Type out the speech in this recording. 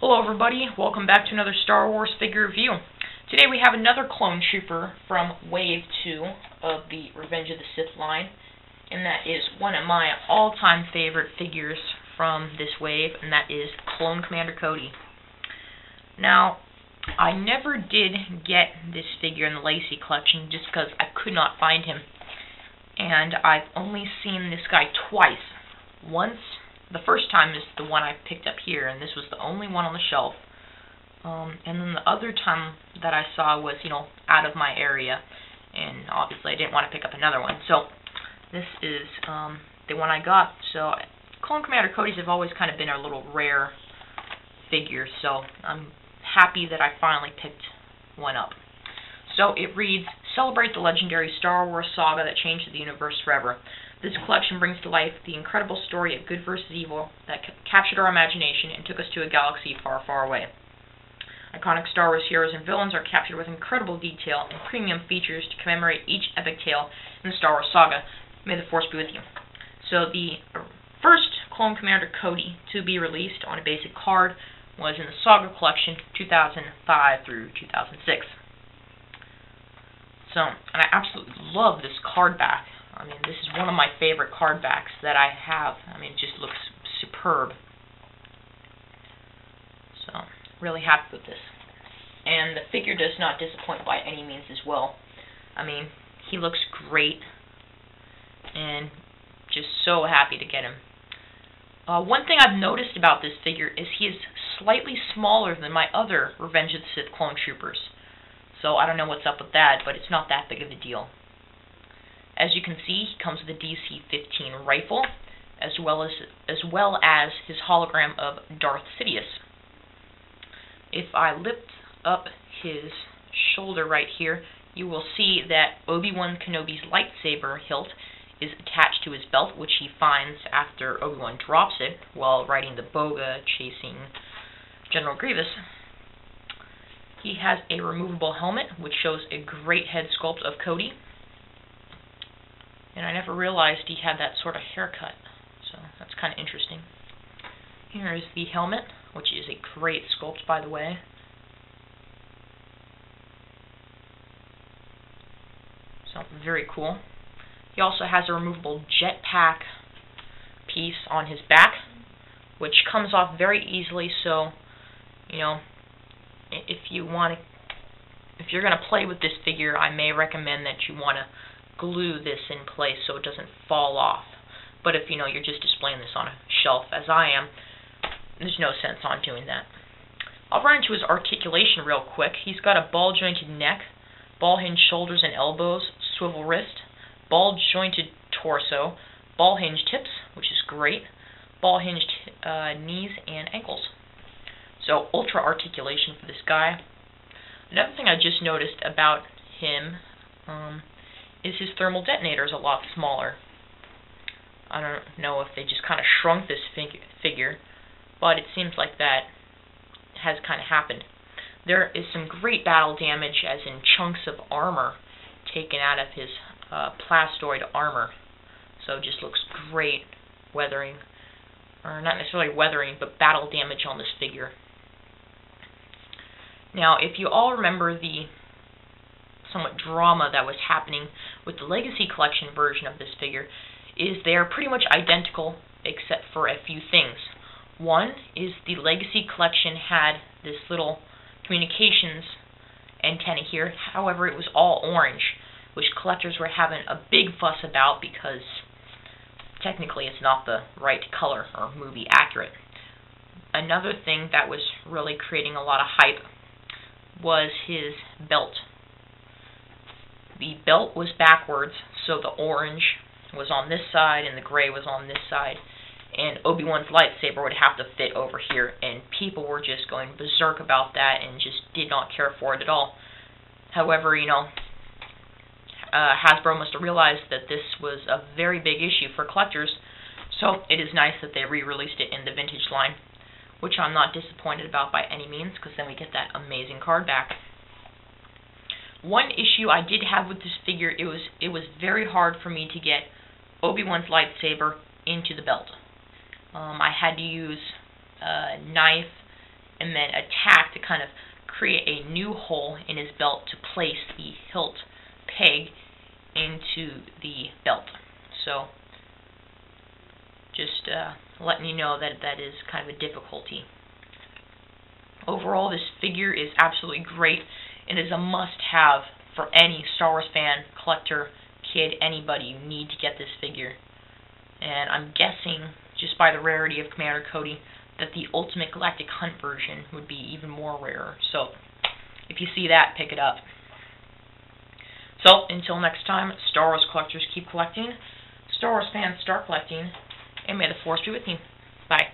Hello everybody, welcome back to another Star Wars figure review. Today we have another clone trooper from Wave 2 of the Revenge of the Sith line, and that is one of my all-time favorite figures from this wave, and that is Clone Commander Cody. Now, I never did get this figure in the Legacy collection just because I could not find him, and I've only seen this guy twice. Once, the first time is the one I picked up here, and this was the only one on the shelf. And then the other time that I saw was, out of my area, and obviously I didn't want to pick up another one. So this is the one I got. So Clone Commander Cody's have always kind of been a little rare figure, so I'm happy that I finally picked one up. So it reads, "Celebrate the legendary Star Wars saga that changed the universe forever. This collection brings to life the incredible story of good versus evil that captured our imagination and took us to a galaxy far, far away. Iconic Star Wars heroes and villains are captured with incredible detail and premium features to commemorate each epic tale in the Star Wars saga. May the Force be with you." So the first Clone Commander Cody to be released on a basic card was in the Saga Collection 2005 through 2006. So, and I absolutely love this card back. I mean, this is one of my favorite card backs that I have. I mean, it just looks superb. So, really happy with this. And the figure does not disappoint by any means as well. I mean, he looks great, and just so happy to get him. One thing I've noticed about this figure is he is slightly smaller than my other Revenge of the Sith clone troopers. So I don't know what's up with that, but it's not that big of a deal. As you can see, he comes with a DC-15 rifle, as well as his hologram of Darth Sidious. If I lift up his shoulder right here, you will see that Obi-Wan Kenobi's lightsaber hilt is attached to his belt, which he finds after Obi-Wan drops it while riding the Boga chasing General Grievous. He has a removable helmet, which shows a great head sculpt of Cody. And I never realized he had that sort of haircut, so that's kind of interesting. Here is the helmet, which is a great sculpt, by the way. So, very cool. He also has a removable jetpack piece on his back, which comes off very easily, so, if you're going to play with this figure, I may recommend that you want to glue this in place so it doesn't fall off. But if you're just displaying this on a shelf, as I am, there's no sense on doing that. I'll run into his articulation real quick. He's got a ball-jointed neck, ball-hinged shoulders and elbows, swivel wrist, ball-jointed torso, ball-hinged hips, which is great, ball-hinged knees and ankles. So, ultra articulation for this guy. Another thing I just noticed about him is his thermal detonator is a lot smaller. I don't know if they just kind of shrunk this figure, but it seems like that has kind of happened. There is some great battle damage, as in chunks of armor taken out of his plastoid armor. So it just looks great weathering, or not necessarily weathering, but battle damage on this figure. Now, if you all remember the somewhat drama that was happening with the Legacy Collection version of this figure, is they're pretty much identical except for a few things. One is the Legacy Collection had this little communications antenna here, however it was all orange, which collectors were having a big fuss about because technically it's not the right color or movie accurate. Another thing that was really creating a lot of hype was his belt. The belt was backwards, so the orange was on this side and the gray was on this side, and Obi-Wan's lightsaber would have to fit over here, and people were just going berserk about that and just did not care for it at all. However, Hasbro must have realized that this was a very big issue for collectors, so it is nice that they re-released it in the vintage line, which I'm not disappointed about by any means, because then we get that amazing card back. One issue I did have with this figure, it was very hard for me to get Obi-Wan's lightsaber into the belt. I had to use a knife and then attack to kind of create a new hole in his belt to place the hilt peg into the belt. So just letting you know that that is kind of a difficulty. Overall, this figure is absolutely great and is a must-have for any Star Wars fan, collector, kid, anybody. You need to get this figure. And I'm guessing, just by the rarity of Commander Cody, that the Ultimate Galactic Hunt version would be even more rare. So if you see that, pick it up. So until next time, Star Wars collectors, keep collecting. Star Wars fans, start collecting. And may the Force be with you. Bye.